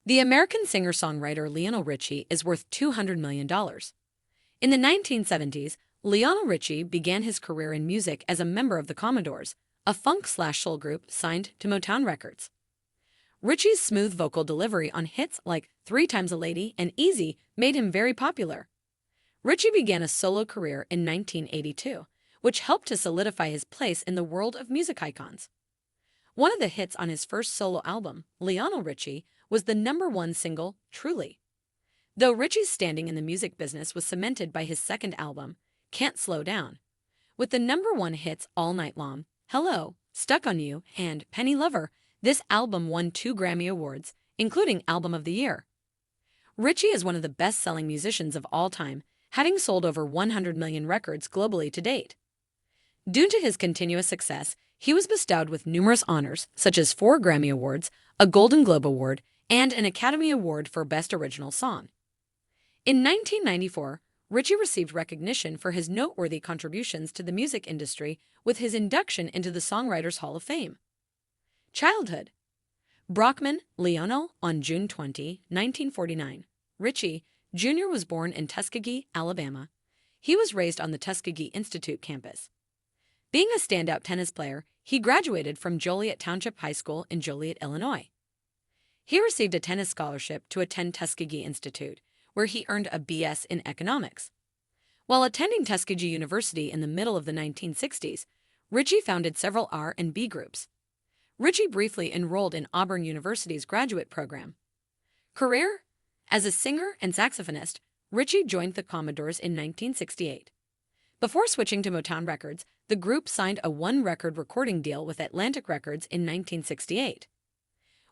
The American singer-songwriter Lionel Richie is worth $200 million. In the 1970s, Lionel Richie began his career in music as a member of the Commodores, a funk/soul group signed to Motown Records. Richie's smooth vocal delivery on hits like 3 Times a Lady and Easy made him very popular. Richie began a solo career in 1982, which helped to solidify his place in the world of music icons. One of the hits on his first solo album, Lionel Richie, was the #1 single, Truly. Though Richie's standing in the music business was cemented by his second album, Can't Slow Down. With the #1 hits All Night Long, Hello, Stuck on You, and Penny Lover, this album won 2 Grammy Awards, including Album of the Year. Richie is one of the best-selling musicians of all time, having sold over 100 million records globally to date. Due to his continuous success, he was bestowed with numerous honors, such as 4 Grammy Awards, a Golden Globe Award, and an Academy Award for Best Original Song. In 1994, Richie received recognition for his noteworthy contributions to the music industry with his induction into the Songwriters Hall of Fame. Childhood. Brockman Lionel on June 20, 1949. Richie Jr. was born in Tuskegee, Alabama. He was raised on the Tuskegee Institute campus. Being a standout tennis player, he graduated from Joliet Township High School in Joliet, Illinois. He received a tennis scholarship to attend Tuskegee Institute, where he earned a BS in economics. While attending Tuskegee University in the middle of the 1960s, Richie founded several R&B groups. Richie briefly enrolled in Auburn University's graduate program. Career. As a singer and saxophonist, Richie joined the Commodores in 1968. Before switching to Motown Records, the group signed a 1-record recording deal with Atlantic Records in 1968.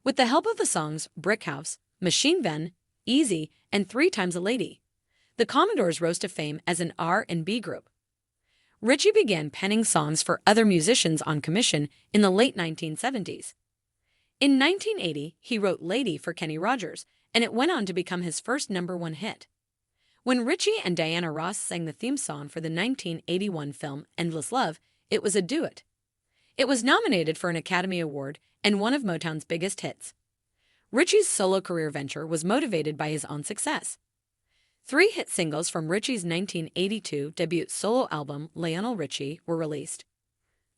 With the help of the songs Brick House, Machine Gun, Easy, and 3 Times a Lady, the Commodores rose to fame as an R&B group. Richie began penning songs for other musicians on commission in the late 1970s. In 1980, he wrote Lady for Kenny Rogers, and it went on to become his first #1 hit. When Richie and Diana Ross sang the theme song for the 1981 film Endless Love, it was a duet. It was nominated for an Academy Award and one of Motown's biggest hits. Richie's solo career venture was motivated by his own success. 3 hit singles from Richie's 1982 debut solo album, Lionel Richie, were released: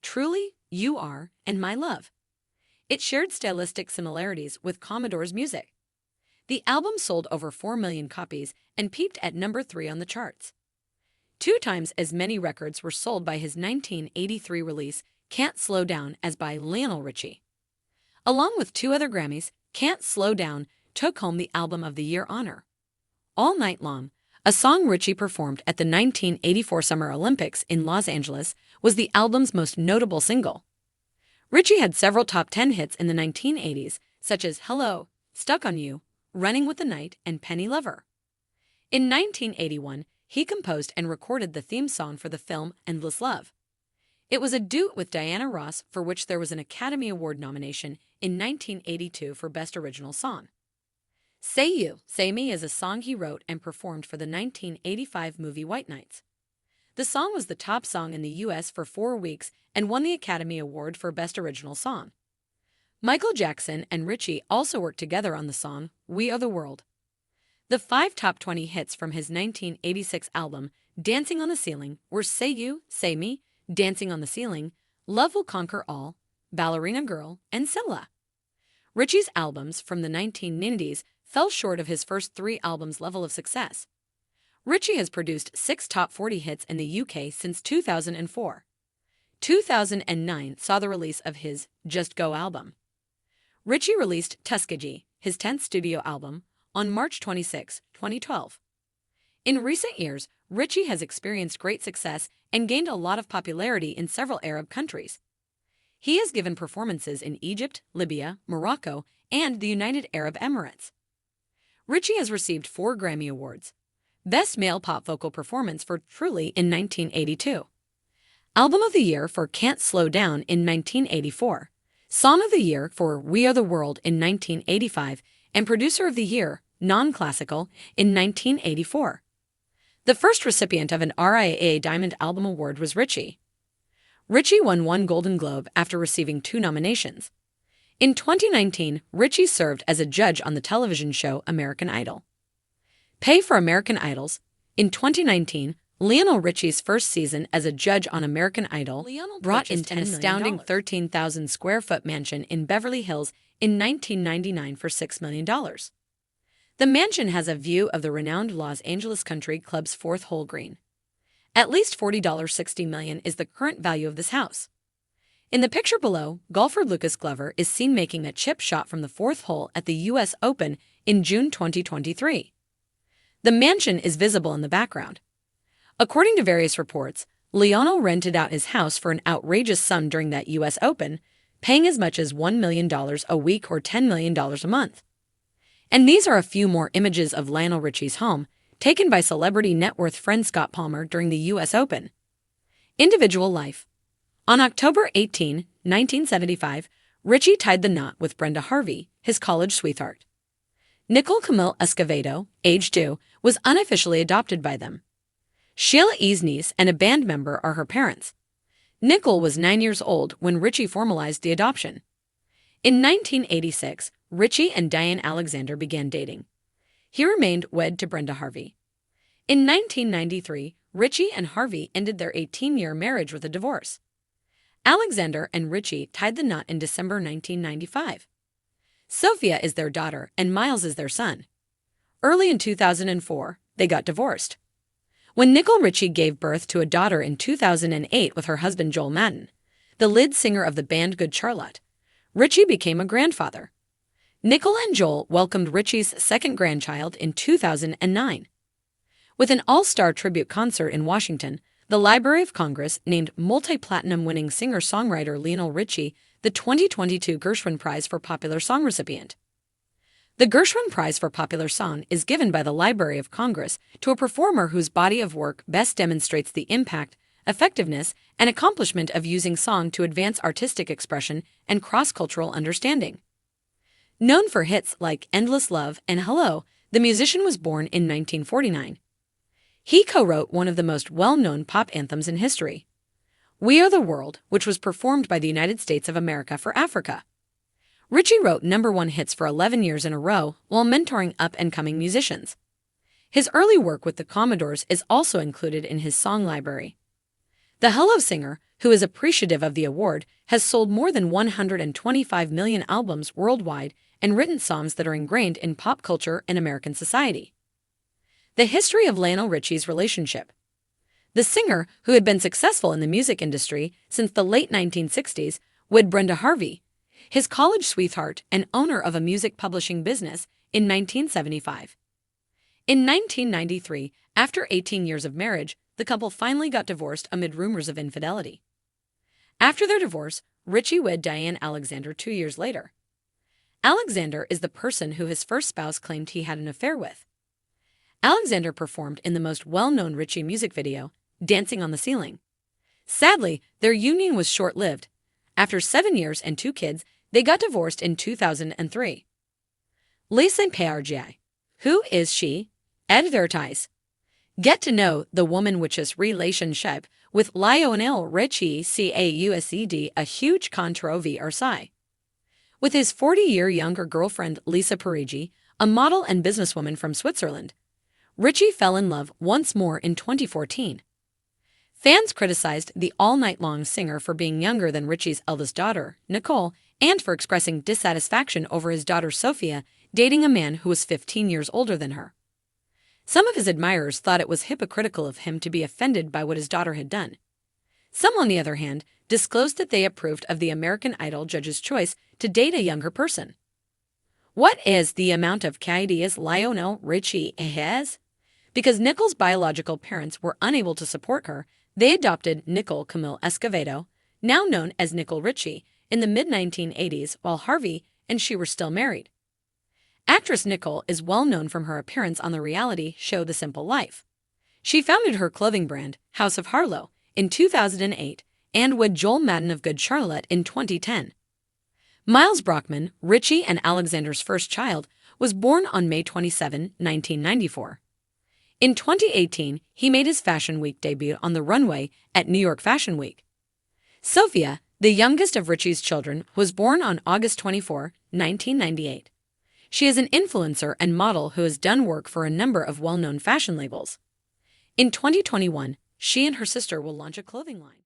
Truly, You Are, and My Love. It shared stylistic similarities with Commodore's music. The album sold over 4 million copies and peaked at #3 on the charts. 2 times as many records were sold by his 1983 release, Can't Slow Down, as by Lionel Richie. Along with 2 other Grammys, Can't Slow Down took home the Album of the Year honor. All Night Long, a song Richie performed at the 1984 Summer Olympics in Los Angeles, was the album's most notable single. Richie had several top 10 hits in the 1980s, such as Hello, Stuck on You, Running with the Night, and Penny Lover. In 1981, he composed and recorded the theme song for the film Endless Love. It was a duet with Diana Ross, for which there was an Academy Award nomination in 1982 for Best Original Song. Say You, Say Me is a song he wrote and performed for the 1985 movie White Nights. The song was the top song in the U.S. for 4 weeks and won the Academy Award for Best Original Song. Michael Jackson and Richie also worked together on the song We Are the World. The 5 top 20 hits from his 1986 album, Dancing on the Ceiling, were Say You, Say Me, Dancing on the Ceiling, Love Will Conquer All, Ballerina Girl, and Scylla. Richie's albums from the 1990s fell short of his first 3 albums' level of success. Richie has produced 6 top 40 hits in the UK since 2004. 2009 saw the release of his Just Go album. Richie released Tuskegee, his 10th studio album, on March 26, 2012. In recent years, Richie has experienced great success and gained a lot of popularity in several Arab countries. He has given performances in Egypt, Libya, Morocco, and the United Arab Emirates. Richie has received 4 Grammy Awards: Best Male Pop Vocal Performance for Truly in 1982, Album of the Year for Can't Slow Down in 1984, Song of the Year for We Are the World in 1985, and Producer of the Year, Non-Classical, in 1984. The first recipient of an RIAA Diamond Album Award was Richie. Richie won 1 Golden Globe after receiving 2 nominations. In 2019, Richie served as a judge on the television show American Idol. Pay for American Idols. In 2019, Lionel Richie's first season as a judge on American Idol brought in an astounding 13,000 square foot mansion in Beverly Hills in 1999 for $6 million. The mansion has a view of the renowned Los Angeles Country Club's fourth hole green. At least $40.60 million is the current value of this house. In the picture below, golfer Lucas Glover is seen making a chip shot from the fourth hole at the U.S. Open in June 2023. The mansion is visible in the background. According to various reports, Lionel rented out his house for an outrageous sum during that U.S. Open, paying as much as $1 million a week or $10 million a month. And these are a few more images of Lionel Richie's home, taken by celebrity net worth friend Scott Palmer during the U.S. Open. Individual life. On October 18, 1975, Richie tied the knot with Brenda Harvey, his college sweetheart. Nicole Camille Escovedo, age 2, was unofficially adopted by them. Sheila E.'s niece and a band member are her parents. Nicole was 9 years old when Richie formalized the adoption. In 1986, Richie and Diane Alexander began dating. He remained wed to Brenda Harvey. In 1993, Richie and Harvey ended their 18-year marriage with a divorce. Alexander and Richie tied the knot in December 1995. Sophia is their daughter and Miles is their son. Early in 2004, they got divorced. When Nicole Richie gave birth to a daughter in 2008 with her husband Joel Madden, the lead singer of the band Good Charlotte, Richie became a grandfather. Nicole and Joel welcomed Richie's second grandchild in 2009. With an all-star tribute concert in Washington, the Library of Congress named multi-platinum winning singer-songwriter Lionel Richie the 2022 Gershwin Prize for Popular Song recipient. The Gershwin Prize for Popular Song is given by the Library of Congress to a performer whose body of work best demonstrates the impact, effectiveness, and accomplishment of using song to advance artistic expression and cross-cultural understanding. Known for hits like Endless Love and Hello, the musician was born in 1949. He co-wrote one of the most well-known pop anthems in history, We Are the World, which was performed by the United States of America for Africa. Richie wrote #1 hits for 11 years in a row while mentoring up-and-coming musicians. His early work with the Commodores is also included in his song library. The Hello singer, who is appreciative of the award, has sold more than 125 million albums worldwide and written songs that are ingrained in pop culture and American society. The history of Lionel Richie's relationship. The singer, who had been successful in the music industry since the late 1960s, wed Brenda Harvey, his college sweetheart and owner of a music publishing business, in 1975. In 1993, after 18 years of marriage, the couple finally got divorced amid rumors of infidelity. After their divorce, Richie wed Diane Alexander 2 years later. Alexander is the person who his first spouse claimed he had an affair with. Alexander performed in the most well-known Richie music video, Dancing on the Ceiling. Sadly, their union was short-lived. After 7 years and 2 kids, they got divorced in 2003. Lisa Pergi. Who is she? Advertise. Get to know the woman which's relationship with Lionel Richie caused a huge controversy. With his 40-year younger girlfriend Lisa Perigi, a model and businesswoman from Switzerland, Richie fell in love once more in 2014. Fans criticized the all-night-long singer for being younger than Richie's eldest daughter, Nicole, and for expressing dissatisfaction over his daughter Sophia dating a man who was 15 years older than her. Some of his admirers thought it was hypocritical of him to be offended by what his daughter had done. Some, on the other hand, disclosed that they approved of the American Idol judge's choice to date a younger person. What is the amount of kids Lionel Richie has? Because Nicole's biological parents were unable to support her, they adopted Nicole Camille Escovedo, now known as Nicole Richie, in the mid-1980s while Harvey and she were still married. Actress Nicole is well known from her appearance on the reality show The Simple Life. She founded her clothing brand, House of Harlow, in 2008 and wed Joel Madden of Good Charlotte in 2010. Miles Brockman, Richie and Alexander's first child, was born on May 27, 1994. In 2018, he made his Fashion Week debut on the runway at New York Fashion Week. Sophia, the youngest of Richie's children, was born on August 24, 1998. She is an influencer and model who has done work for a number of well-known fashion labels. In 2021, she and her sister will launch a clothing line.